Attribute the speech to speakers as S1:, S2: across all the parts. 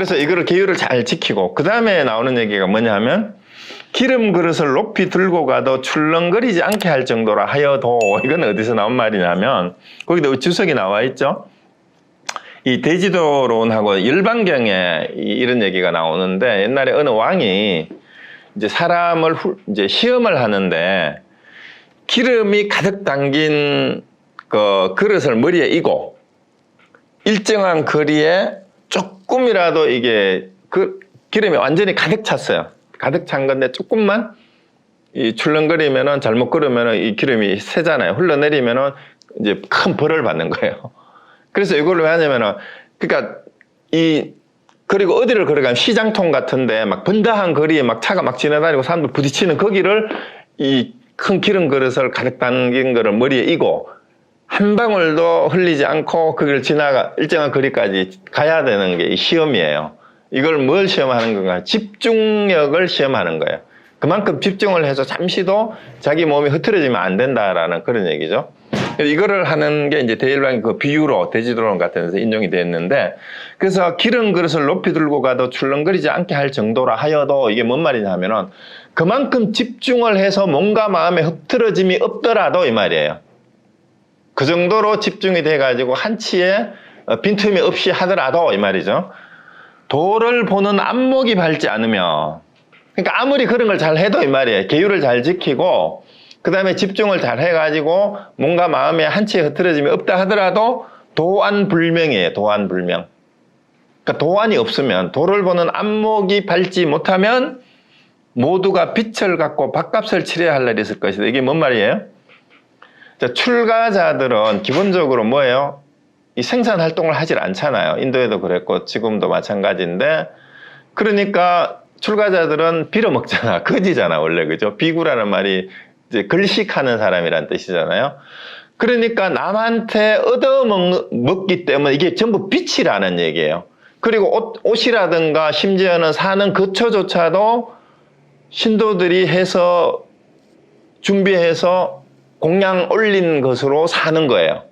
S1: 그래서 이거를 계율을 잘 지키고 그 다음에 나오는 얘기가 뭐냐 하면 기름 그릇을 높이 들고 가도 출렁거리지 않게 할 정도라 하여도 이건 어디서 나온 말이냐면 거기도 주석이 나와 있죠. 이 대지도론하고 열반경에 이런 얘기가 나오는데 옛날에 어느 왕이 이제 사람을 이제 시험을 하는데 기름이 가득 담긴 그 그릇을 머리에 이고 일정한 거리에 조금이라도 이게 그 기름이 완전히 가득 찼어요. 가득 찬 건데 조금만 이 출렁거리면은 잘못 걸으면은 이 기름이 새잖아요. 흘러내리면은 이제 큰 벌을 받는 거예요. 그래서 이걸 왜 하냐면은 그러니까 그리고 어디를 걸어가면 시장통 같은데 막 번다한 거리에 막 차가 막 지나다니고 사람들 부딪히는 거기를 이 큰 기름 그릇을 가득 담긴 거를 머리에 이고 한 방울도 흘리지 않고 거기를 지나가 일정한 거리까지 가야 되는 게 이 시험이에요. 이걸 뭘 시험하는 건가? 집중력을 시험하는 거예요. 그만큼 집중을 해서 잠시도 자기 몸이 흐트러지면 안 된다라는 그런 얘기죠. 이거를 하는 게 이제 대일방의 그 비유로 대지도론 같은 데서 인용이 됐는데, 그래서 기름 그릇을 높이 들고 가도 출렁거리지 않게 할 정도라 하여도 이게 뭔 말이냐 하면은 그만큼 집중을 해서 몸과 마음에 흐트러짐이 없더라도 이 말이에요. 그 정도로 집중이 돼가지고 한치의 빈틈이 없이 하더라도 이 말이죠. 도를 보는 안목이 밝지 않으면, 그러니까 아무리 그런 걸 잘 해도 이 말이에요. 계율을 잘 지키고 그 다음에 집중을 잘 해가지고 몸과 마음에 한치의 흐트러짐이 없다 하더라도 도안불명이에요. 도안불명. 그러니까 도안이 없으면, 도를 보는 안목이 밝지 못하면 모두가 빛을 갖고 밥값을 치러야 할 날이 있을 것이다. 이게 뭔 말이에요? 자, 출가자들은 기본적으로 뭐예요? 이 생산 활동을 하질 않잖아요. 인도에도 그랬고 지금도 마찬가지인데, 그러니까 출가자들은 빌어먹잖아. 거지잖아 원래. 그죠? 비구라는 말이 이제 걸식하는 사람이란 뜻이잖아요. 그러니까 남한테 얻어먹기 때문에 이게 전부 빛이라는 얘기예요. 그리고 옷이라든가 심지어는 사는 거처조차도 신도들이 해서 준비해서 공양 올린 것으로 사는 거예요.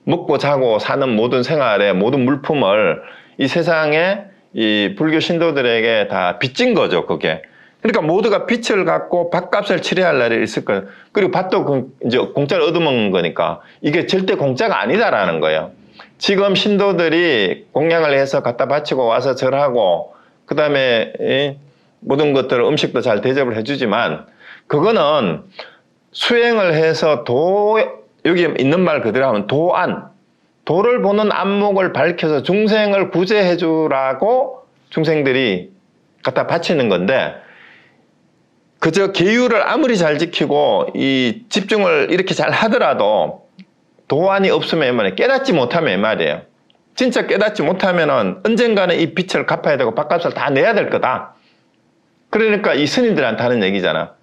S1: 먹고 자고 사는 모든 생활에 모든 물품을 이 세상에 이 불교 신도들에게 다 빚진 거죠, 그게. 그러니까 모두가 빛을 갖고 밥값을 치러야 할 날이 있을 거예요. 그리고 밥도 이제 공짜로 얻어먹는 거니까 이게 절대 공짜가 아니다라는 거예요. 지금 신도들이 공양을 해서 갖다 바치고 와서 절하고 그 다음에 모든 것들을 음식도 잘 대접을 해주지만 그거는 수행을 해서 여기 있는 말 그대로 하면 도를 보는 안목을 밝혀서 중생을 구제해 주라고 중생들이 갖다 바치는 건데, 그저 계율을 아무리 잘 지키고 이 집중을 이렇게 잘 하더라도 도안이 없으면 이 말이에요. 깨닫지 못하면 이 말이에요. 진짜 깨닫지 못하면은 언젠가는 이 빚을 갚아야 되고 밥값을 다 내야 될 거다. 그러니까 이 스님들한테 하는 얘기잖아.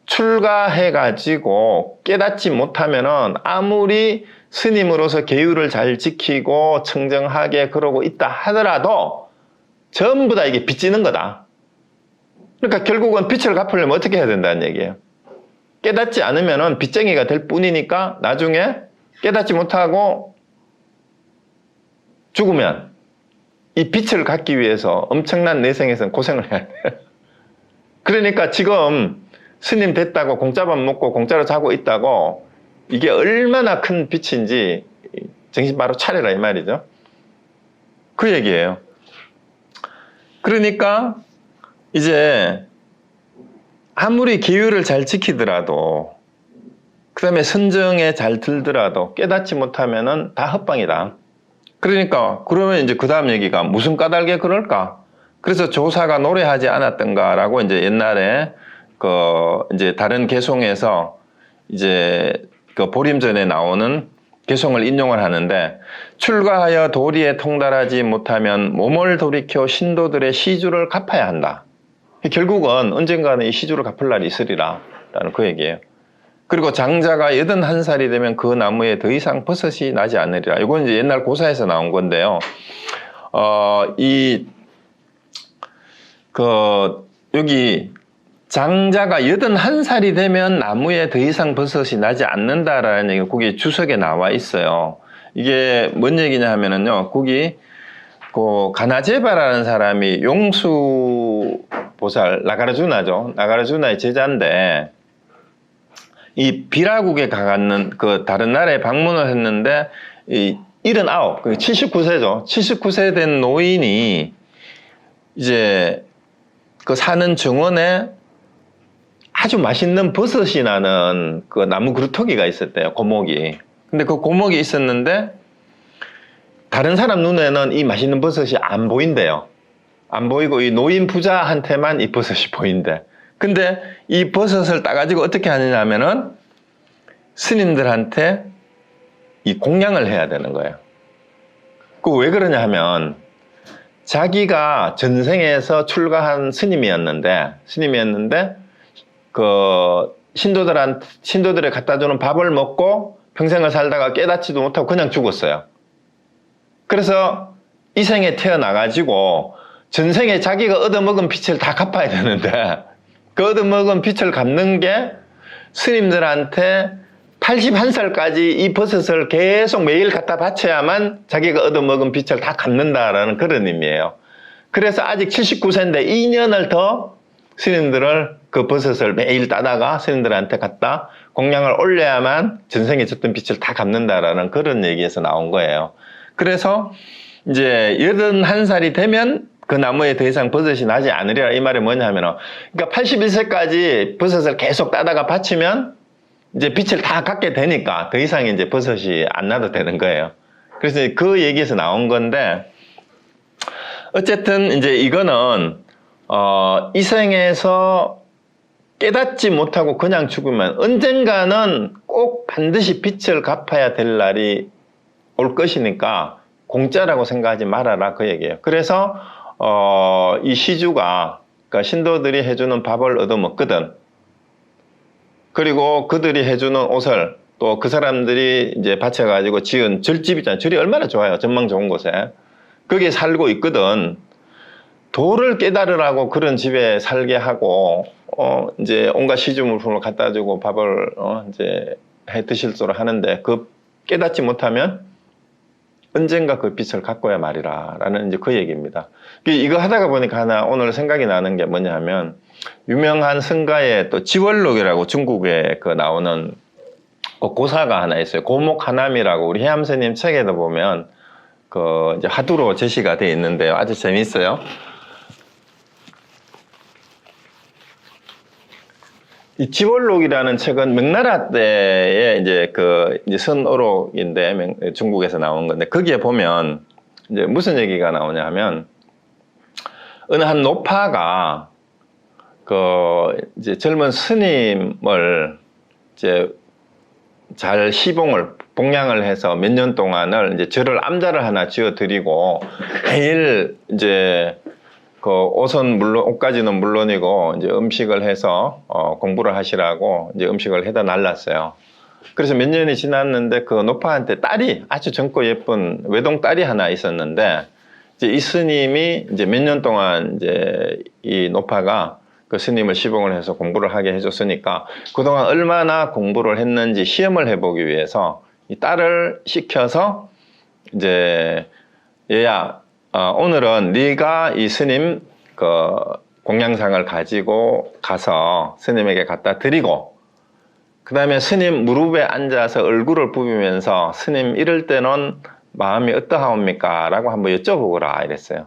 S1: 출가해가지고 깨닫지 못하면은 아무리 스님으로서 계율을 잘 지키고 청정하게 그러고 있다 하더라도 전부 다 이게 빚지는 거다. 그러니까 결국은 빚을 갚으려면 어떻게 해야 된다는 얘기예요. 깨닫지 않으면은 빚쟁이가 될 뿐이니까 나중에 깨닫지 못하고 죽으면 이 빚을 갚기 위해서 엄청난 내생에서 고생을 해야 돼요. 그러니까 지금 스님 됐다고 공짜밥 먹고 공짜로 자고 있다고 이게 얼마나 큰 빚인지 정신 바로 차려라 이 말이죠. 그 얘기예요. 그러니까 이제 아무리 계율을 잘 지키더라도 그 다음에 선정에 잘 들더라도 깨닫지 못하면은 다 헛방이다. 그러니까 그러면 이제 그 다음 얘기가 무슨 까닭에 그럴까? 그래서 조사가 노래하지 않았던가라고 이제 옛날에 이제 다른 개송에서 이제 그 보림전에 나오는 개송을 인용을 하는데, 출가하여 도리에 통달하지 못하면 몸을 돌이켜 신도들의 시주를 갚아야 한다. 결국은 언젠가는 이 시주를 갚을 날이 있으리라 라는 그 얘기예요. 그리고 장자가 81살이 되면 그 나무에 더 이상 버섯이 나지 않으리라. 이건 이제 옛날 고사에서 나온 건데요. 여기 장자가 81살이 되면 나무에 더 이상 버섯이 나지 않는다라는 얘기가 거기 주석에 나와 있어요. 이게 뭔 얘기냐 하면은요, 거기 그 가나제바라는 사람이 용수 보살 나가르주나죠. 나가르주나의 제자인데 이 비라국에 가갔는 그 다른 나라에 방문을 했는데 이 79, 79세죠. 79세 된 노인이 이제 그 사는 정원에 아주 맛있는 버섯이 나는 그 나무 그루터기가 있었대요. 고목이. 근데 그 고목이 있었는데 다른 사람 눈에는 이 맛있는 버섯이 안 보인대요. 안 보이고 이 노인 부자한테만 이 버섯이 보인대. 근데 이 버섯을 따가지고 어떻게 하느냐면은 스님들한테 이 공양을 해야 되는 거예요. 그 왜 그러냐 하면 자기가 전생에서 출가한 스님이었는데 그 신도들에 갖다 주는 밥을 먹고 평생을 살다가 깨닫지도 못하고 그냥 죽었어요. 그래서 이 생에 태어나가지고 전생에 자기가 얻어먹은 빚을 다 갚아야 되는데 그 얻어먹은 빚을 갚는 게 스님들한테 81살까지 이 버섯을 계속 매일 갖다 바쳐야만 자기가 얻어먹은 빚을 다 갚는다라는 그런 의미예요. 그래서 아직 79세인데 2년을 더 스님들을 그 버섯을 매일 따다가 스님들한테 갖다 공양을 올려야만 전생에 졌던 빚을 다 갚는다라는 그런 얘기에서 나온 거예요. 그래서 이제 81살이 되면 그 나무에 더 이상 버섯이 나지 않으리라 이 말이 뭐냐면 그러니까 81세까지 버섯을 계속 따다가 바치면 이제 빚을 다 갚게 되니까 더 이상 이제 버섯이 안 나도 되는 거예요. 그래서 그 얘기에서 나온 건데 어쨌든 이제 이거는 이 생에서 깨닫지 못하고 그냥 죽으면 언젠가는 꼭 반드시 빚을 갚아야 될 날이 올 것이니까 공짜라고 생각하지 말아라 그 얘기예요. 그래서 이 시주가 그러니까 신도들이 해주는 밥을 얻어먹거든. 그리고 그들이 해주는 옷을 또 그 사람들이 이제 바쳐가지고 지은 절집 있잖아요. 절이 얼마나 좋아요. 전망 좋은 곳에. 거기에 살고 있거든. 도를 깨달으라고 그런 집에 살게 하고, 이제 온갖 시주물품을 갖다 주고 밥을, 이제 해 드실 수로 하는데, 그 깨닫지 못하면 언젠가 그 빚을 갚아야 말이라. 라는 이제 그 얘기입니다. 이거 하다가 보니까 하나 오늘 생각이 나는 게 뭐냐 하면, 유명한 성가의 또 지월록이라고 중국에 그 나오는 그 고사가 하나 있어요. 고목 하남이라고 우리 해암스님 책에도 보면 그 이제 화두로 제시가 되어 있는데요. 아주 재밌어요. 이 지월록이라는 책은 명나라 때의 이제 그 이제 선어록인데 중국에서 나온 건데 거기에 보면 이제 무슨 얘기가 나오냐 하면 어느 한 노파가 그 이제 젊은 스님을 이제 잘 시봉을 봉양을 해서 몇 년 동안을 이제 절을 암자를 하나 지어 드리고 매일 이제 그 옷까지는 물론이고 이제 음식을 해서 공부를 하시라고 이제 음식을 해다 날랐어요. 그래서 몇 년이 지났는데 그 노파한테 딸이 아주 젊고 예쁜 외동 딸이 하나 있었는데 이제 이 스님이 이제 몇 년 동안 이제 이 노파가 그 스님을 시봉을 해서 공부를 하게 해줬으니까 그동안 얼마나 공부를 했는지 시험을 해보기 위해서 이 딸을 시켜서 이제 얘야 오늘은 네가 이 스님 그 공양상을 가지고 가서 스님에게 갖다 드리고 그 다음에 스님 무릎에 앉아서 얼굴을 부비면서 스님 이럴 때는 마음이 어떠하옵니까? 라고 한번 여쭤보거라 이랬어요.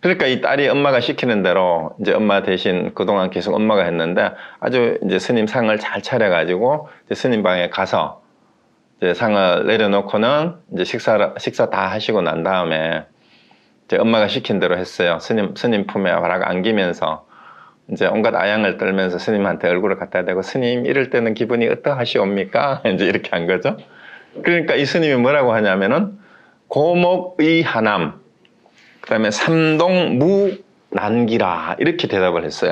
S1: 그러니까 이 딸이 엄마가 시키는 대로 이제 엄마 대신 그동안 계속 엄마가 했는데 아주 이제 스님 상을 잘 차려가지고 이제 스님 방에 가서 이제 상을 내려놓고는 이제 식사 다 하시고 난 다음에 이제 엄마가 시킨 대로 했어요. 스님 품에 바락 안기면서 이제 온갖 아양을 떨면서 스님한테 얼굴을 갖다 대고 스님 이럴 때는 기분이 어떠하시옵니까? 이제 이렇게 한 거죠. 그러니까 이 스님이 뭐라고 하냐면은 고목의 하남 그 다음에 삼동 무난기라 이렇게 대답을 했어요.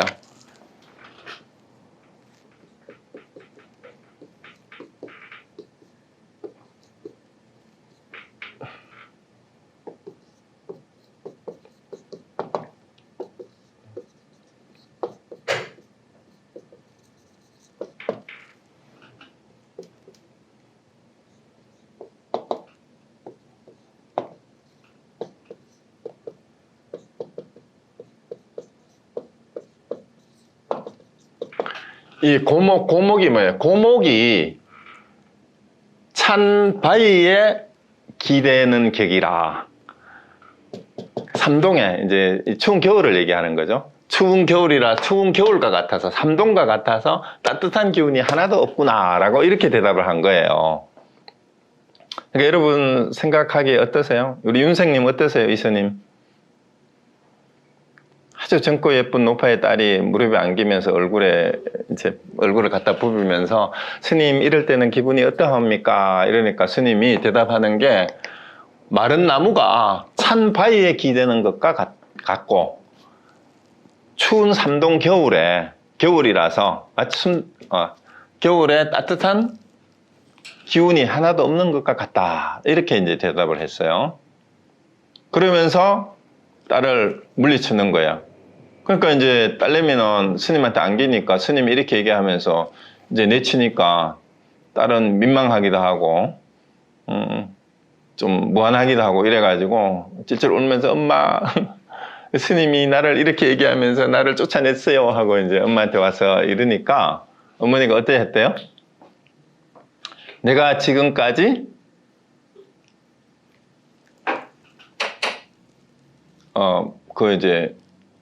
S1: 이 고목이 뭐예요? 고목이 찬 바위에 기대는 격이라. 삼동에 이제 추운 겨울을 얘기하는 거죠. 추운 겨울이라 추운 겨울과 같아서, 삼동과 같아서 따뜻한 기운이 하나도 없구나라고 이렇게 대답을 한 거예요. 그러니까 여러분 생각하기에 어떠세요? 우리 윤생님 어떠세요? 이스님? 아주 젊고 예쁜 노파의 딸이 무릎에 안기면서 얼굴을 갖다 부비면서 스님 이럴 때는 기분이 어떠합니까? 이러니까 스님이 대답하는 게 마른 나무가 찬 바위에 기대는 것과 같고 추운 삼동 겨울이라서 겨울에 따뜻한 기운이 하나도 없는 것과 같다. 이렇게 이제 대답을 했어요. 그러면서 딸을 물리치는 거예요. 그러니까 이제 딸내미는 스님한테 안기니까 스님이 이렇게 얘기하면서 이제 내치니까 딸은 민망하기도 하고 좀 무안하기도 하고 이래가지고 찔찔 울면서 엄마 스님이 나를 이렇게 얘기하면서 나를 쫓아냈어요 하고 이제 엄마한테 와서 이러니까 어머니가 어때 했대요? 내가 지금까지 이제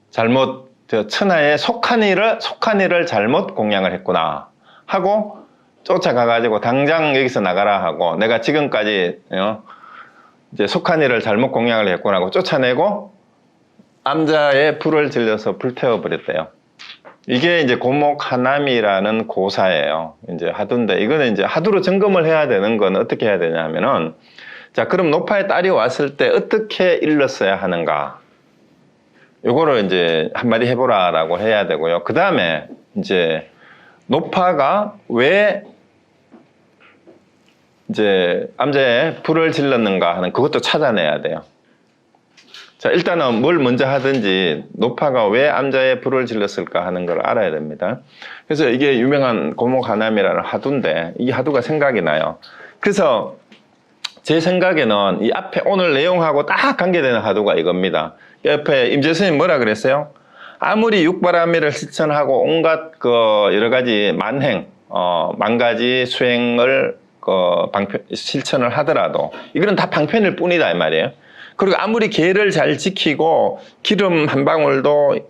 S1: 잘못 천하에 속한 일을 잘못 공양을 했구나 하고 쫓아가가지고 당장 여기서 나가라 하고 내가 지금까지 이제 속한 일을 잘못 공양을 했구나 하고 쫓아내고 암자에 불을 질러서 불태워버렸대요. 이게 이제 고목하남이라는 고사예요. 이제 하두인데 이거는 이제 하두로 점검을 해야 되는 건 어떻게 해야 되냐 하면은 자, 그럼 노파의 딸이 왔을 때 어떻게 일렀어야 하는가? 요거를 이제 한마디 해보라라고 해야 되고요. 그 다음에 이제 노파가 왜 이제 암자에 불을 질렀는가 하는 그것도 찾아내야 돼요. 자, 일단은 뭘 먼저 하든지 노파가 왜 암자에 불을 질렀을까 하는 걸 알아야 됩니다. 그래서 이게 유명한 고목하남이라는 하두인데 이 하두가 생각이 나요. 그래서 제 생각에는 이 앞에 오늘 내용하고 딱 관계되는 하두가 이겁니다. 옆에 임재스님 뭐라 그랬어요? 아무리 육바라밀을 실천하고 온갖 여러 가지 만 가지 수행을 실천을 하더라도 이거는 다 방편일 뿐이다 이 말이에요. 그리고 아무리 계를 잘 지키고 기름 한 방울도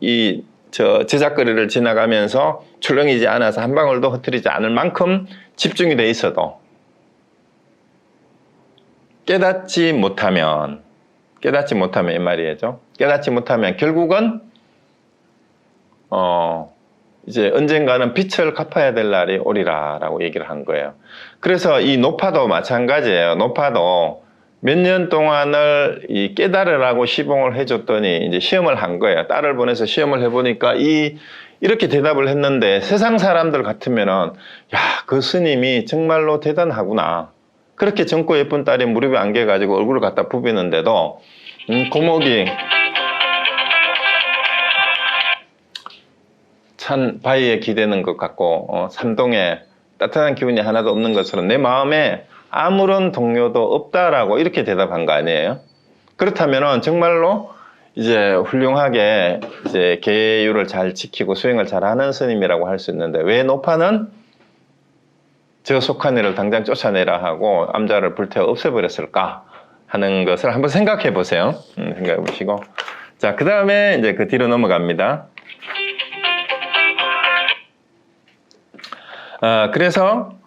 S1: 제작거리를 지나가면서 출렁이지 않아서 한 방울도 흐트리지 않을 만큼 집중이 돼 있어도 깨닫지 못하면 이 말이죠. 깨닫지 못하면 결국은 이제 언젠가는 빚을 갚아야 될 날이 오리라라고 얘기를 한 거예요. 그래서 이 노파도 마찬가지예요. 노파도 몇 년 동안을 깨달으라고 시봉을 해줬더니 이제 시험을 한 거예요. 딸을 보내서 시험을 해보니까 이렇게 대답을 했는데 세상 사람들 같으면은 야, 그 스님이 정말로 대단하구나. 그렇게 젊고 예쁜 딸이 무릎에 안겨가지고 얼굴을 갖다 부비는데도 고목이 찬 바위에 기대는 것 같고 삼동에 따뜻한 기운이 하나도 없는 것처럼 내 마음에 아무런 동요도 없다라고 이렇게 대답한 거 아니에요? 그렇다면은 정말로 이제 훌륭하게 이제 계율을 잘 지키고 수행을 잘하는 스님이라고 할 수 있는데 왜 노파는 저 속한 일을 당장 쫓아내라 하고 암자를 불태워 없애버렸을까 하는 것을 한번 생각해 보세요. 생각해 보시고 자, 그 다음에 이제 그 뒤로 넘어갑니다. 그래서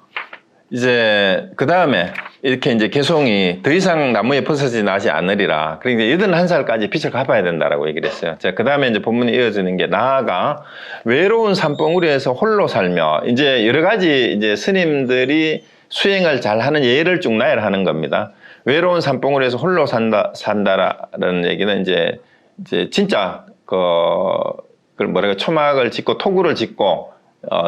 S1: 이제 그 다음에 이렇게 이제 개송이 더 이상 나무에 버섯이 나지 않으리라. 그러니까 81살까지 빚을 갚아야 된다라고 얘기를 했어요. 자, 그 다음에 이제 본문이 이어지는 게 나아가 외로운 산봉우리에서 홀로 살며 이제 여러 가지 이제 스님들이 수행을 잘 하는 예를 쭉 나열하는 겁니다. 외로운 산봉우리에서 홀로 산다라는 얘기는 이제 진짜 초막을 짓고 토구를 짓고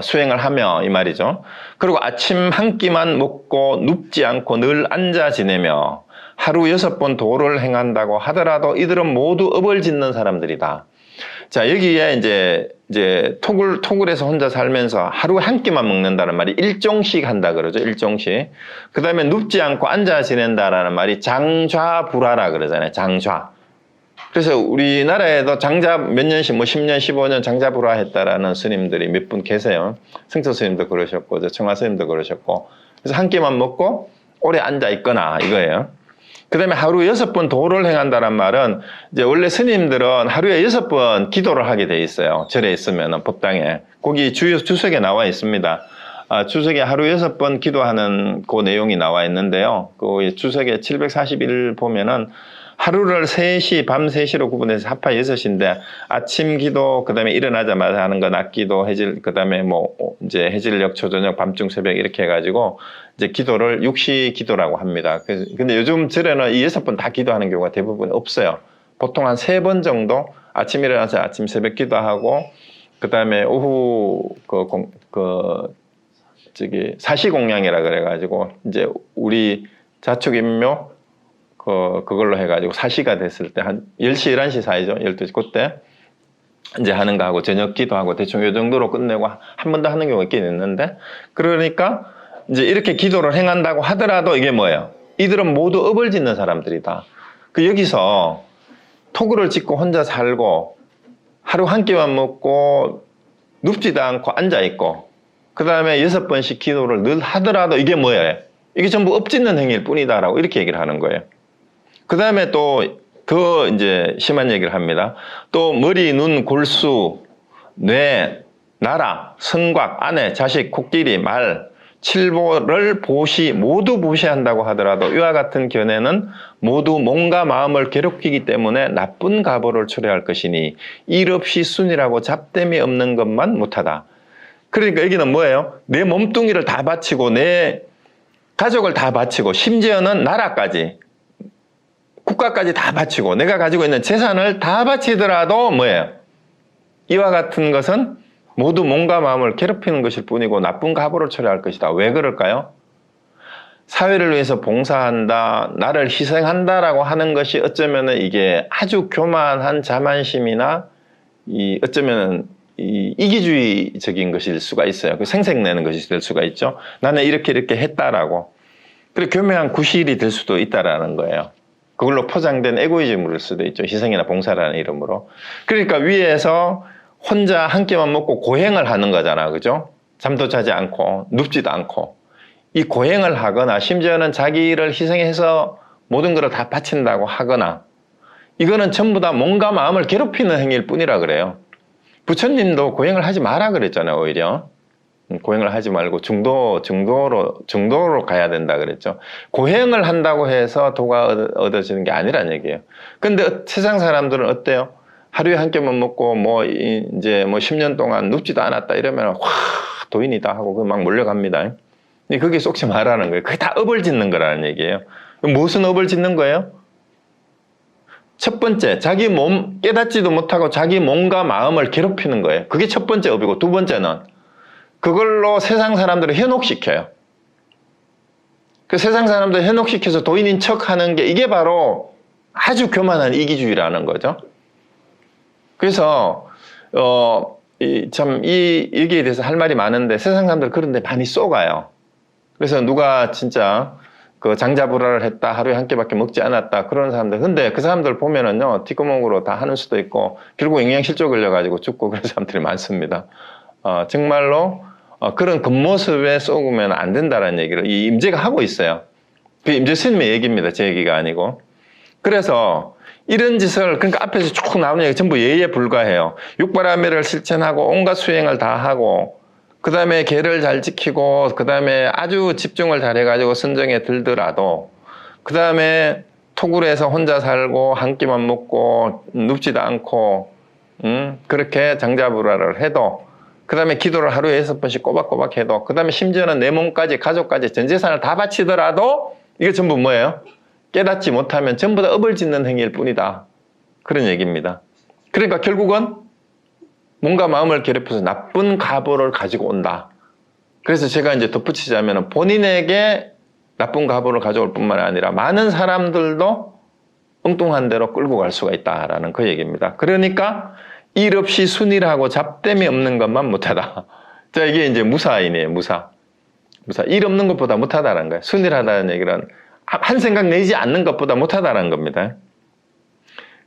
S1: 수행을 하며 이 말이죠. 그리고 아침 한 끼만 먹고 눕지 않고 늘 앉아 지내며 하루 6번 도를 행한다고 하더라도 이들은 모두 업을 짓는 사람들이다. 자, 여기에 이제 토굴에서 혼자 살면서 하루에 한 끼만 먹는다는 말이 일종씩 한다 그러죠. 일종씩. 그 다음에 눕지 않고 앉아 지낸다라는 말이 장좌불화라 그러잖아요. 장좌. 그래서 우리나라에도 장잡 몇 년씩 뭐 10년, 15년 장잡으라 했다라는 스님들이 몇 분 계세요. 승천 스님도 그러셨고, 청화 스님도 그러셨고. 그래서 한 끼만 먹고 오래 앉아 있거나 이거예요. 그 다음에 하루 6번 도를 행한다는 말은 이제 원래 스님들은 하루에 6번 기도를 하게 돼 있어요. 절에 있으면 법당에. 거기 주석에 나와 있습니다. 주석에 하루 6번 기도하는 그 내용이 나와 있는데요. 그 주석에 741 보면은 하루를 3시, 밤 3시로 구분해서 합하 6인데 아침 기도, 그 다음에 일어나자마자 하는 거 낮 기도, 그 다음에 뭐 이제 해질녘, 초저녁, 밤중, 새벽 이렇게 해가지고 이제 기도를 6시 기도라고 합니다. 근데 요즘 절에는 이 6번 다 기도하는 경우가 대부분 없어요. 보통 한 3번 정도 아침 일어나서 아침 새벽 기도하고 그 다음에 오후 사시공양이라 그래가지고 이제 우리 자축인묘 그걸로 해가지고 사시가 됐을 때 한 10시, 11시 사이죠. 12시 그때 이제 하는 거 하고 저녁 기도하고 대충 이 정도로 끝내고 한 번 더 하는 경우가 있긴 있는데 그러니까 이제 이렇게 기도를 행한다고 하더라도 이게 뭐예요? 이들은 모두 업을 짓는 사람들이다. 여기서 토구를 짓고 혼자 살고 하루 한 끼만 먹고 눕지도 않고 앉아있고 그 다음에 6번씩 기도를 늘 하더라도 이게 뭐예요? 이게 전부 업 짓는 행위일 뿐이다라고 이렇게 얘기를 하는 거예요. 그 다음에 또 더 이제 심한 얘기를 합니다. 또 머리, 눈, 골수, 뇌, 나라, 성곽, 아내, 자식, 코끼리, 말, 칠보를 모두 보시한다고 하더라도 이와 같은 견해는 모두 몸과 마음을 괴롭히기 때문에 나쁜 가보를 초래할 것이니 일 없이 순이라고 잡됨이 없는 것만 못하다. 그러니까 여기는 뭐예요? 내 몸뚱이를 다 바치고 내 가족을 다 바치고 심지어는 나라까지 국가까지 다 바치고 내가 가지고 있는 재산을 다 바치더라도 뭐예요? 이와 같은 것은 모두 몸과 마음을 괴롭히는 것일 뿐이고 나쁜 가보를 초래할 것이다. 왜 그럴까요? 사회를 위해서 봉사한다, 나를 희생한다라고 하는 것이 어쩌면 이게 아주 교만한 자만심이나 어쩌면 이기주의적인 것일 수가 있어요. 생색내는 것이 될 수가 있죠. 나는 이렇게 했다라고. 그리고 교묘한 구실이 될 수도 있다라는 거예요. 그걸로 포장된 에고이즘일 수도 있죠. 희생이나 봉사라는 이름으로. 그러니까 위에서 혼자 한 끼만 먹고 고행을 하는 거잖아. 그죠? 잠도 자지 않고 눕지도 않고 이 고행을 하거나 심지어는 자기를 희생해서 모든 것을 다 바친다고 하거나 이거는 전부 다 몸과 마음을 괴롭히는 행위일 뿐이라 그래요. 부처님도 고행을 하지 마라 그랬잖아요. 오히려 고행을 하지 말고 중도로 가야 된다 그랬죠. 고행을 한다고 해서 도가 얻어지는 게 아니란 얘기예요. 근데 세상 사람들은 어때요? 하루에 한 끼만 먹고 이제 10년 동안 눕지도 않았다 이러면 와 도인이다 하고 막 몰려갑니다. 그게 쏙지 말라는 거예요. 그게 다 업을 짓는 거라는 얘기예요. 무슨 업을 짓는 거예요? 첫 번째, 자기 몸 깨닫지도 못하고 자기 몸과 마음을 괴롭히는 거예요. 그게 첫 번째 업이고 두 번째는 그걸로 세상 사람들을 현혹시켜요. 그 세상 사람들 현혹시켜서 도인인 척하는 게 이게 바로 아주 교만한 이기주의라는 거죠. 그래서 참 여기에 대해서 할 말이 많은데 세상 사람들 그런데 많이 쏘가요. 그래서 누가 진짜 그 장자불화를 했다, 하루에 한 끼밖에 먹지 않았다 그런 사람들. 근데 그 사람들 보면은요 뒷구멍으로 다 하는 수도 있고 결국 영양실조 걸려가지고 죽고 그런 사람들이 많습니다. 정말로 그런 겉모습에 쏘으면 안 된다는 얘기를 이 임재가 하고 있어요. 그 임재 스님의 얘기입니다. 제 얘기가 아니고. 그래서 이런 짓을 그러니까 앞에서 쭉 나오는 얘기 전부 예의에 불과해요. 육바라밀을 실천하고 온갖 수행을 다 하고 그 다음에 계를 잘 지키고 그 다음에 아주 집중을 잘 해가지고 선정에 들더라도 그 다음에 토굴에서 혼자 살고 한 끼만 먹고 눕지도 않고 그렇게 장자불화를 해도 그 다음에 기도를 하루에 6번씩 꼬박꼬박 해도 그 다음에 심지어는 내 몸까지 가족까지 전 재산을 다 바치더라도 이게 전부 뭐예요? 깨닫지 못하면 전부 다 업을 짓는 행위일 뿐이다. 그런 얘기입니다. 그러니까 결국은 몸과 마음을 괴롭혀서 나쁜 가보를 가지고 온다. 그래서 제가 이제 덧붙이자면 본인에게 나쁜 가보를 가져올 뿐만 아니라 많은 사람들도 엉뚱한 대로 끌고 갈 수가 있다라는 그 얘기입니다. 그러니까 일 없이 순일하고 잡됨이 없는 것만 못하다. 자, 이게 이제 무사이네요. 무사. 일 없는 것보다 못하다는 거예요. 순일하다는 얘기는 한 생각 내지 않는 것보다 못하다는 겁니다.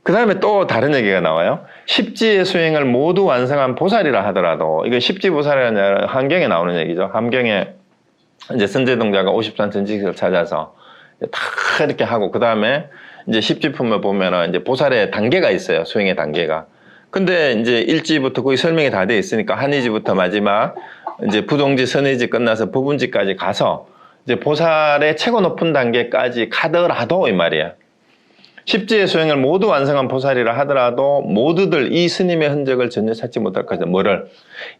S1: 그 다음에 또 다른 얘기가 나와요. 십지의 수행을 모두 완성한 보살이라 하더라도, 이거 십지보살이라는 아니라 함경에 나오는 얘기죠. 함경에 이제 선제동자가 50산 전직을 찾아서 다 이렇게 하고, 그 다음에 이제 십지품을 보면은 이제 보살의 단계가 있어요. 수행의 단계가. 근데 이제 1지부터 거의 설명이 다 돼 있으니까 한의지부터 마지막 이제 부동지, 선의지 끝나서 부분지까지 가서 이제 보살의 최고 높은 단계까지 가더라도 이 말이에요. 십지의 수행을 모두 완성한 보살이라 하더라도 모두들 이 스님의 흔적을 전혀 찾지 못할 것이다. 뭐를?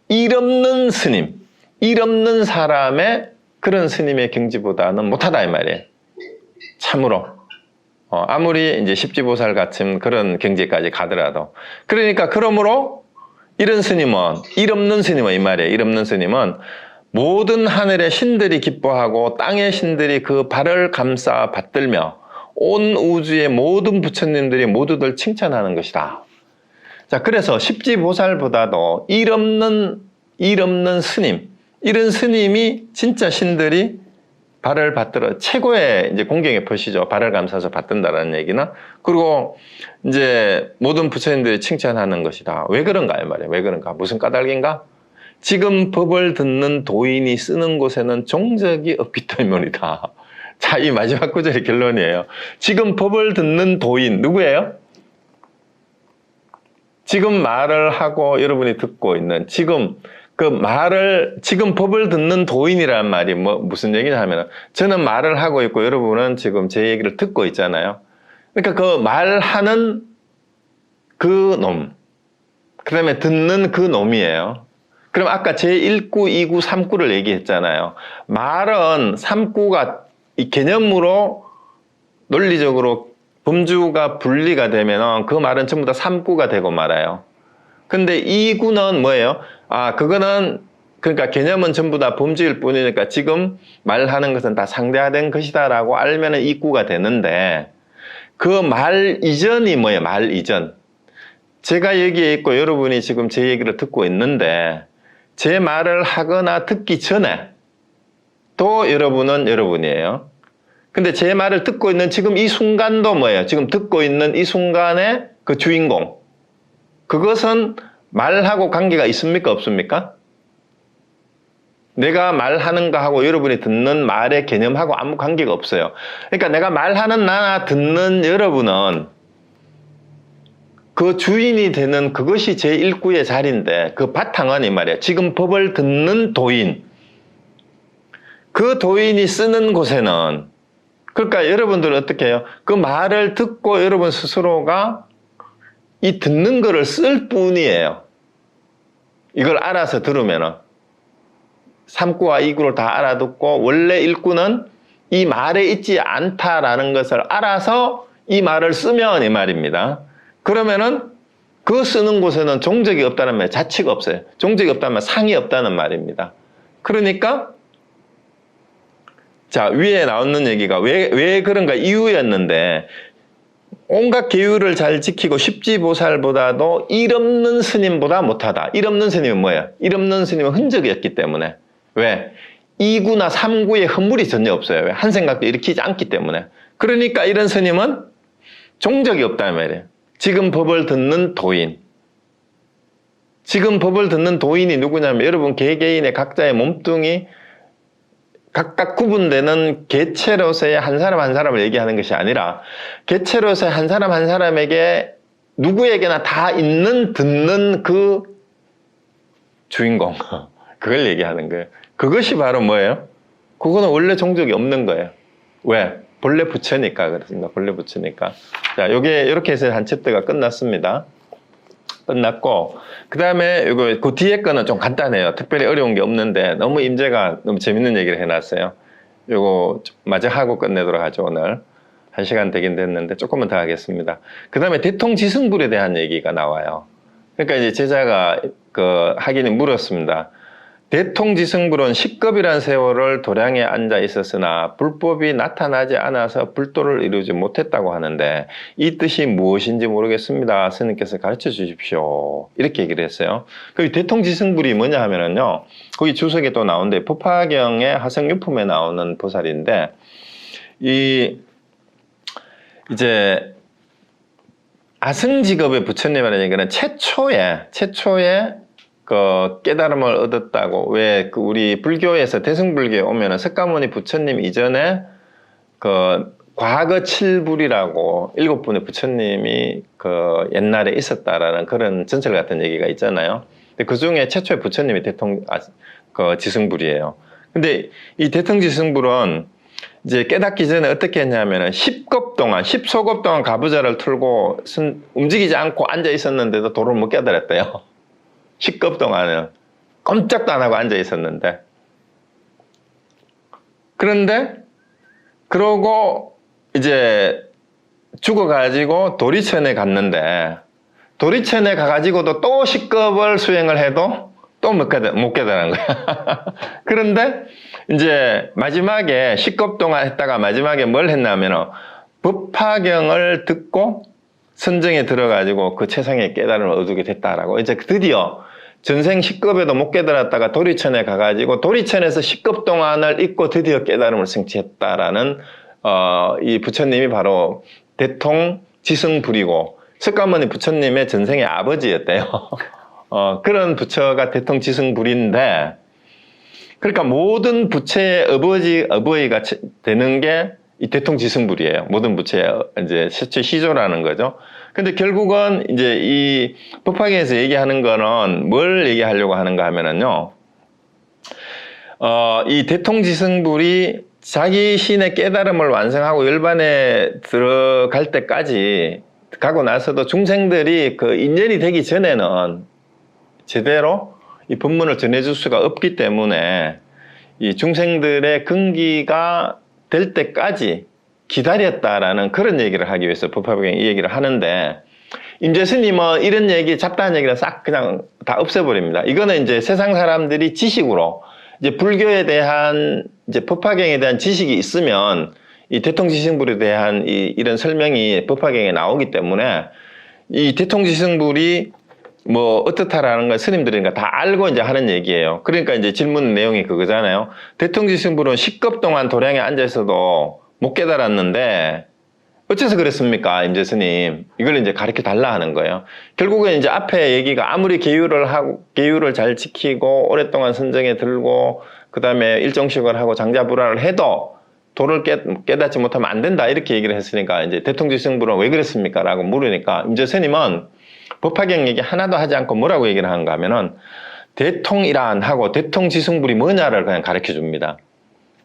S1: 일 없는 스님, 일 없는 사람의 그런 스님의 경지보다는 못하다 이 말이에요. 참으로. 아무리 이제 십지보살 같은 그런 경지까지 가더라도. 그러니까 그러므로 이런 스님은, 일 없는 스님은 이 말이에요. 일 없는 스님은 모든 하늘의 신들이 기뻐하고 땅의 신들이 그 발을 감싸 받들며 온 우주의 모든 부처님들이 모두들 칭찬하는 것이다. 자, 그래서 십지보살보다도 일 없는 스님, 이런 스님이 진짜 신들이 발을 받들어 최고의 이제 공경의 표시죠. 발을 감싸서 받든다라는 얘기는. 그리고 이제 모든 부처님들이 칭찬하는 것이다. 왜 그런가 이 말이에요. 왜 그런가? 무슨 까닭인가? 지금 법을 듣는 도인이 쓰는 곳에는 종적이 없기 때문이다. 자, 이 마지막 구절의 결론이에요. 지금 법을 듣는 도인 누구예요? 지금 말을 하고 여러분이 듣고 있는 지금 지금 법을 듣는 도인이라는 말이 무슨 얘기냐 하면, 저는 말을 하고 있고 여러분은 지금 제 얘기를 듣고 있잖아요. 그러니까 그 말하는 그 놈, 그 다음에 듣는 그 놈이에요. 그럼 아까 제1구, 2구, 3구를 얘기했잖아요. 말은 3구가 이 개념으로 논리적으로 범주가 분리가 되면 그 말은 전부 다 3구가 되고 말아요. 근데 2구는 뭐예요? 그거는 그러니까 개념은 전부 다 범주일 뿐이니까 지금 말하는 것은 다 상대화된 것이다라고 알면 2구가 되는데, 그 말 이전이 뭐예요? 말 이전. 제가 여기에 있고 여러분이 지금 제 얘기를 듣고 있는데 제 말을 하거나 듣기 전에 또 여러분은 여러분이에요. 근데 제 말을 듣고 있는 지금 이 순간도 뭐예요? 지금 듣고 있는 이 순간의 그 주인공. 그것은 말하고 관계가 있습니까? 없습니까? 내가 말하는 거하고 여러분이 듣는 말의 개념하고 아무 관계가 없어요. 그러니까 내가 말하는 나나 듣는 여러분은 그 주인이 되는 그것이 제1구의 자리인데, 그 바탕은 이 말이에요. 지금 법을 듣는 도인. 그 도인이 쓰는 곳에는, 그러니까 여러분들은 어떻게 해요? 그 말을 듣고 여러분 스스로가 이 듣는 거를 쓸 뿐이에요. 이걸 알아서 들으면은 3구와 2구를 다 알아듣고 원래 1구는 이 말에 있지 않다라는 것을 알아서 이 말을 쓰면 이 말입니다. 그러면은 그 쓰는 곳에는 종적이 없다는 말, 자치가 없어요. 종적이 없다는 말, 상이 없다는 말입니다. 그러니까 자, 위에 나오는 얘기가 왜 그런가 이유였는데, 온갖 계율을 잘 지키고 십지보살보다도 일 없는 스님보다 못하다. 일 없는 스님은 뭐예요? 일 없는 스님은 흔적이 없기 때문에. 왜? 2구나 3구에 허물이 전혀 없어요. 왜? 한 생각도 일으키지 않기 때문에. 그러니까 이런 스님은 종적이 없다는 말이에요. 지금 법을 듣는 도인. 지금 법을 듣는 도인이 누구냐면 여러분 개개인의 각자의 몸뚱이 각각 구분되는 개체로서의 한 사람 한 사람을 얘기하는 것이 아니라 개체로서의 한 사람 한 사람에게 누구에게나 다 있는 듣는 그 주인공, 그걸 얘기하는 거예요. 그것이 바로 뭐예요? 그거는 원래 종적이 없는 거예요. 왜? 본래 부처니까 그렇습니다. 본래 부처니까. 자, 요게 이렇게 해서 한 챕터가 끝났습니다. 끝났고, 그 다음에 이거 그 뒤에 거는 좀 간단해요. 특별히 어려운 게 없는데 너무 임재가 너무 재밌는 얘기를 해놨어요. 요거 마저 하고 끝내도록 하죠. 오늘 1시간 되긴 됐는데 조금만 더 하겠습니다. 그 다음에 대통지승불에 대한 얘기가 나와요. 그러니까 이제 제자가 그 하긴이 물었습니다. 대통지승불은 식겁이란 세월을 도량에 앉아 있었으나 불법이 나타나지 않아서 불도를 이루지 못했다고 하는데 이 뜻이 무엇인지 모르겠습니다. 스님께서 가르쳐 주십시오. 이렇게 얘기를 했어요. 그 대통지승불이 뭐냐 하면은요, 거기 주석에 또 나오는데 법화경의 하성유품에 나오는 보살인데, 이제 아승직업의 부처님이라는 얘기는 최초에 그 깨달음을 얻었다고. 왜 그 우리 불교에서 대승불교에 오면은 석가모니 부처님 이전에 그 과거 칠불이라고 7분의 부처님이 그 옛날에 있었다라는 그런 전설 같은 얘기가 있잖아요. 근데 그 중에 최초의 부처님이 그 지승불이에요. 근데 이 대통지승불은 이제 깨닫기 전에 어떻게 했냐면은 10급 동안, 10소급 동안 가부좌를 틀고 움직이지 않고 앉아 있었는데도 도를 못 깨달았대요. 10급 동안은 꼼짝도 안 하고 앉아 있었는데. 그런데 그러고 이제 죽어가지고 도리천에 갔는데, 도리천에 가가지고도 또 10급을 수행을 해도 또 못 깨달은 거야. 그런데 이제 마지막에 10급 동안 했다가 마지막에 뭘 했냐면 법화경을 듣고 선정에 들어가지고 그 최상의 깨달음을 얻게 됐다라고. 이제 드디어 전생 10급에도 못 깨달았다가 도리천에 가가지고 도리천에서 10급 동안을 잊고 드디어 깨달음을 성취했다라는 이 부처님이 바로 대통지승불이고 석가모니 부처님의 전생의 아버지였대요. 그런 부처가 대통지승불인데, 그러니까 모든 부처의 어버이가 되는 게 이 대통지승불이에요. 모든 부처의 이제 최초 시조라는 거죠. 근데 결국은 이제 이 법화경에서 얘기하는 거는 뭘 얘기하려고 하는가 하면은요, 이 대통지승불이 자기 신의 깨달음을 완성하고 열반에 들어갈 때까지 가고 나서도 중생들이 그 인연이 되기 전에는 제대로 이 법문을 전해줄 수가 없기 때문에 이 중생들의 근기가 될 때까지 기다렸다라는 그런 얘기를 하기 위해서 법화경이 이 얘기를 하는데, 임재스님은 이런 얘기, 잡다한 얘기를 싹 그냥 다 없애버립니다. 이거는 이제 세상 사람들이 지식으로 이제 불교에 대한 이제 법화경에 대한 지식이 있으면 이 대통지승불에 대한 이런 설명이 법화경에 나오기 때문에 이 대통지승불이 뭐 어떻다라는 걸 스님들이니까 다 알고 이제 하는 얘기예요. 그러니까 이제 질문 내용이 그거잖아요. 대통지승불은 10급 동안 도량에 앉아 있어도 못 깨달았는데 어째서 그랬습니까, 임재스님? 이걸 이제 가르쳐 달라 하는 거예요. 결국은 이제 앞에 얘기가 아무리 계율을 잘 지키고 오랫동안 선정에 들고 그다음에 일정식을 하고 장자불화를 해도 도를 깨닫지 못하면 안 된다 이렇게 얘기를 했으니까 이제 대통지승불은 왜 그랬습니까? 라고 물으니까 임재스님은 법화경 얘기 하나도 하지 않고 뭐라고 얘기를 하는가 하면은 대통이란 하고 대통지승불이 뭐냐를 그냥 가르쳐 줍니다.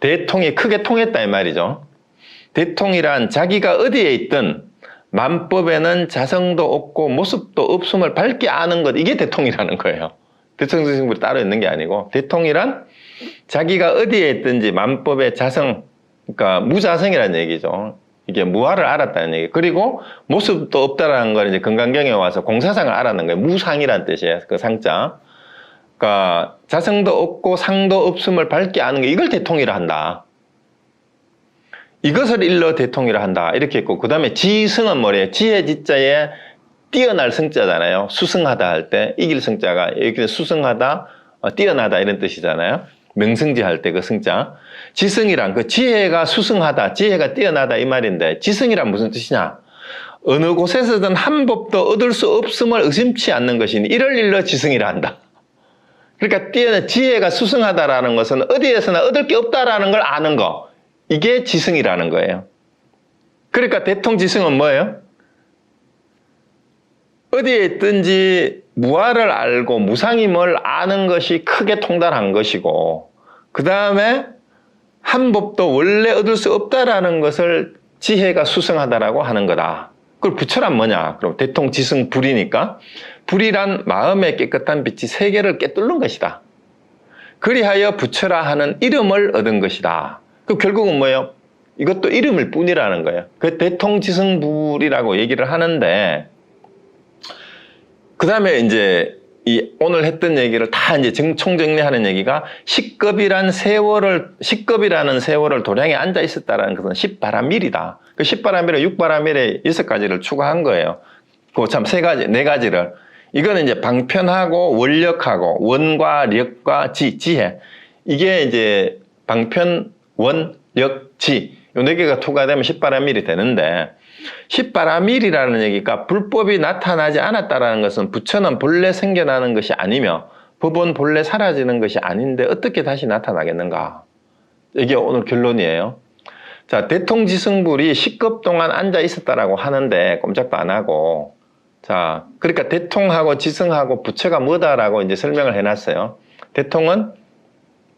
S1: 대통이 크게 통했다 이 말이죠. 대통이란 자기가 어디에 있든 만법에는 자성도 없고 모습도 없음을 밝게 아는 것, 이게 대통이라는 거예요. 대통지승불이 따로 있는 게 아니고, 대통이란 자기가 어디에 있든지 만법의 자성, 그러니까 무자성이라는 얘기죠. 이게 무아를 알았다는 얘기. 그리고 모습도 없다라는 걸 이제 금강경에 와서 공사상을 알았는 거예요. 무상이라는 뜻이에요. 그 상자. 그러니까 자성도 없고 상도 없음을 밝게 아는 게, 이걸 대통이라 한다. 이것을 일러 대통이라 한다. 이렇게 했고, 그 다음에 지승은 뭐래요? 지혜 지자에 뛰어날 성자잖아요. 수승하다 할 때 이길 성자가 이렇게 수승하다, 뛰어나다 이런 뜻이잖아요. 명승지 할 때 그 승자. 지승이란 그 지혜가 수승하다, 지혜가 뛰어나다 이 말인데, 지승이란 무슨 뜻이냐? 어느 곳에서든 한 법도 얻을 수 없음을 의심치 않는 것이니 이를 일러 지승이라 한다. 그러니까 지혜가 수승하다라는 것은 어디에서나 얻을 게 없다라는 걸 아는 거, 이게 지승이라는 거예요. 그러니까 대통지승은 뭐예요? 어디에 있든지 무아를 알고 무상임을 아는 것이 크게 통달한 것이고, 그 다음에 한 법도 원래 얻을 수 없다라는 것을 지혜가 수승하다라고 하는 거다. 그걸 부처란 뭐냐? 그럼 대통지승불이니까 불이란 마음의 깨끗한 빛이 세계를 꿰뚫는 것이다. 그리하여 부처라 하는 이름을 얻은 것이다. 그 결국은 뭐예요? 이것도 이름일 뿐이라는 거예요. 그 대통지승불이라고 얘기를 하는데, 그 다음에 이제 오늘 했던 얘기를 다 이제 총정리하는 얘기가 10급이라는 세월을 도량에 앉아 있었다라는 것은 10바람일이다. 그 10바람일에 6바람일에 6가지를 추가한 거예요. 그 참 4가지를. 이거는 이제 방편하고 원력하고 원과 력과 지혜. 이게 이제 방편, 원, 력, 지. 요 4개가 투과되면 10바람일이 되는데, 십바라밀이라는 얘기가 불법이 나타나지 않았다라는 것은 부처는 본래 생겨나는 것이 아니며 법은 본래 사라지는 것이 아닌데 어떻게 다시 나타나겠는가? 이게 오늘 결론이에요. 자, 대통지승불이 10급 동안 앉아 있었다라고 하는데 꼼짝도 안 하고, 자, 그러니까 대통하고 지승하고 부처가 뭐다라고 이제 설명을 해놨어요. 대통은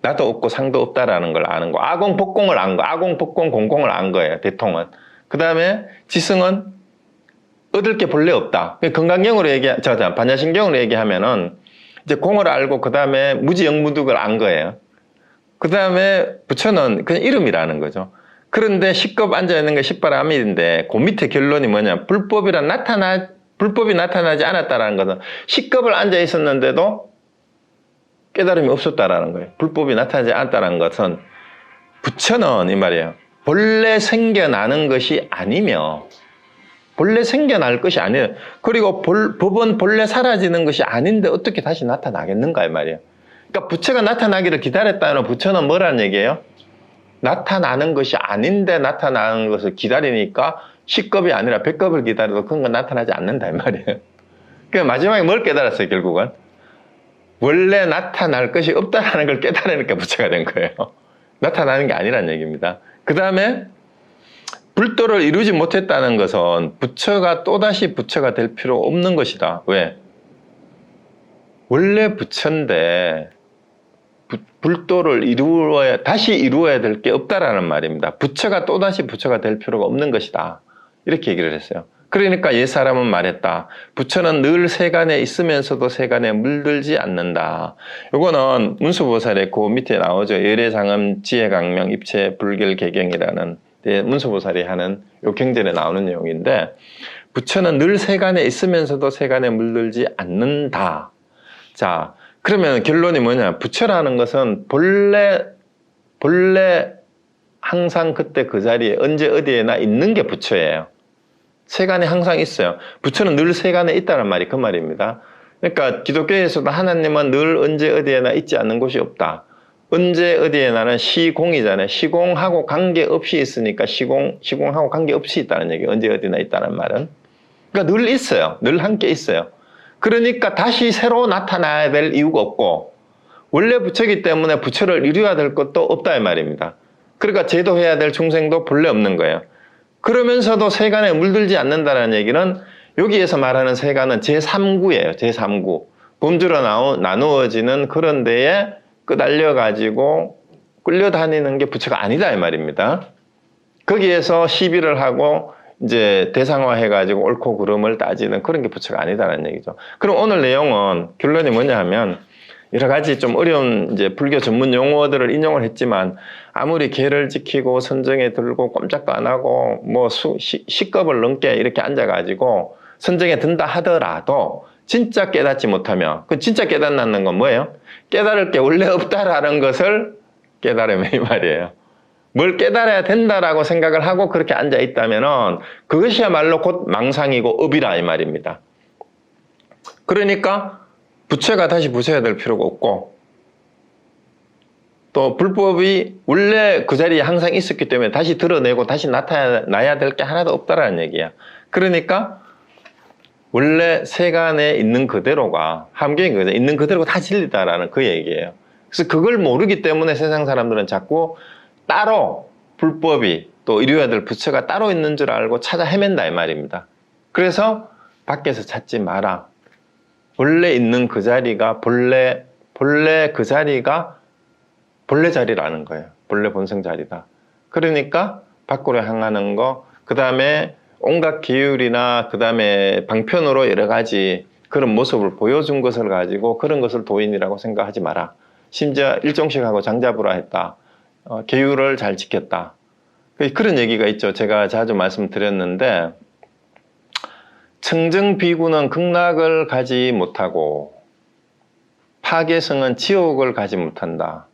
S1: 나도 없고 상도 없다라는 걸 아는 거. 아공복공을 안 거. 아공복공 공공을 안 거예요. 대통은. 그 다음에 지승은 얻을 게 본래 없다. 건강경으로 반야신경으로 얘기하면은 이제 공을 알고 그 다음에 무지영무득을 안 거예요. 그 다음에 부처는 그냥 이름이라는 거죠. 그런데 10급 앉아있는 게 십바라밀인데 그 밑에 결론이 뭐냐. 불법이 나타나지 않았다라는 것은 10급을 앉아있었는데도 깨달음이 없었다라는 거예요. 불법이 나타나지 않았다는 것은 부처는 이 말이에요. 본래 생겨나는 것이 아니며 본래 생겨날 것이 아니에요. 그리고 법은 본래 사라지는 것이 아닌데 어떻게 다시 나타나겠는가 이 말이에요. 그러니까 부처가 나타나기를 기다렸다는 부처는 뭐라는 얘기예요? 나타나는 것이 아닌데 나타나는 것을 기다리니까 10급이 아니라 100급을 기다려도 그런 건 나타나지 않는다 이 말이에요. 그러니까 마지막에 뭘 깨달았어요 결국은? 원래 나타날 것이 없다는 걸 깨달으니까 부처가 된 거예요. 나타나는 게 아니란 얘기입니다. 그 다음에 불도를 이루지 못했다는 것은 부처가 또다시 부처가 될 필요 없는 것이다. 왜? 원래 부처인데 불도를 다시 이루어야 될 게 없다라는 말입니다. 부처가 또다시 부처가 될 필요가 없는 것이다. 이렇게 얘기를 했어요. 그러니까 옛사람은 말했다. 부처는 늘 세간에 있으면서도 세간에 물들지 않는다. 요거는 문수보살의 그 밑에 나오죠. 열애장엄 지혜강명 입체 불결개경이라는 문수보살이 하는 요 경전에 나오는 내용인데 부처는 늘 세간에 있으면서도 세간에 물들지 않는다. 자, 그러면 결론이 뭐냐? 부처라는 것은 본래 항상 그때 그 자리에 언제 어디에나 있는 게 부처예요. 세간에 항상 있어요. 부처는 늘 세간에 있다는 말이 그 말입니다. 그러니까 기독교에서도 하나님은 늘 언제 어디에나 있지 않는 곳이 없다. 언제 어디에나는 시공이잖아요. 시공하고 관계없이 있으니까 시공하고 관계없이 있다는 얘기예요. 언제 어디나 있다는 말은. 그러니까 늘 있어요. 늘 함께 있어요. 그러니까 다시 새로 나타나야 될 이유가 없고 원래 부처이기 때문에 부처를 이루어야 될 것도 없다 이 말입니다. 그러니까 제도해야 될 중생도 본래 없는 거예요. 그러면서도 세간에 물들지 않는다는 얘기는 여기에서 말하는 세간은 제3구예요. 제3구. 범주로 나누어지는 그런 데에 끄달려가지고 끌려다니는 게 부처가 아니다 이 말입니다. 거기에서 시비를 하고 이제 대상화해가지고 옳고 그름을 따지는 그런 게 부처가 아니다라는 얘기죠. 그럼 오늘 내용은 결론이 뭐냐 하면 여러 가지 좀 어려운 이제 불교 전문 용어들을 인용을 했지만 아무리 계를 지키고 선정에 들고 꼼짝도 안 하고 뭐 10급을 넘게 이렇게 앉아가지고 선정에 든다 하더라도 진짜 깨닫지 못하면 그 진짜 깨닫는 건 뭐예요? 깨달을 게 원래 없다라는 것을 깨달으면 이 말이에요. 뭘 깨달아야 된다라고 생각을 하고 그렇게 앉아 있다면은 그것이야말로 곧 망상이고 업이라 이 말입니다. 그러니까 부처가 다시 부처가 될 필요가 없고 또 불법이 원래 그 자리에 항상 있었기 때문에 다시 드러내고 다시 나타나야 될 게 하나도 없다라는 얘기야. 그러니까 원래 세간에 있는 그대로가 함경인 거죠. 있는 그대로가 다 진리다라는 그 얘기예요. 그래서 그걸 모르기 때문에 세상 사람들은 자꾸 따로 불법이 또 이루어야 될 부처가 따로 있는 줄 알고 찾아 헤맨다 이 말입니다. 그래서 밖에서 찾지 마라. 본래 있는 그 자리가 본래 그 자리가 본래 자리라는 거예요. 본래 본성 자리다. 그러니까 밖으로 향하는 거, 그 다음에 온갖 기율이나 그 다음에 방편으로 여러 가지 그런 모습을 보여준 것을 가지고 그런 것을 도인이라고 생각하지 마라. 심지어 일종식하고 장자부라 했다. 계율을 잘 지켰다. 그런 얘기가 있죠. 제가 자주 말씀드렸는데 청정비구는 극락을 가지 못하고 파괴성은 지옥을 가지 못한다.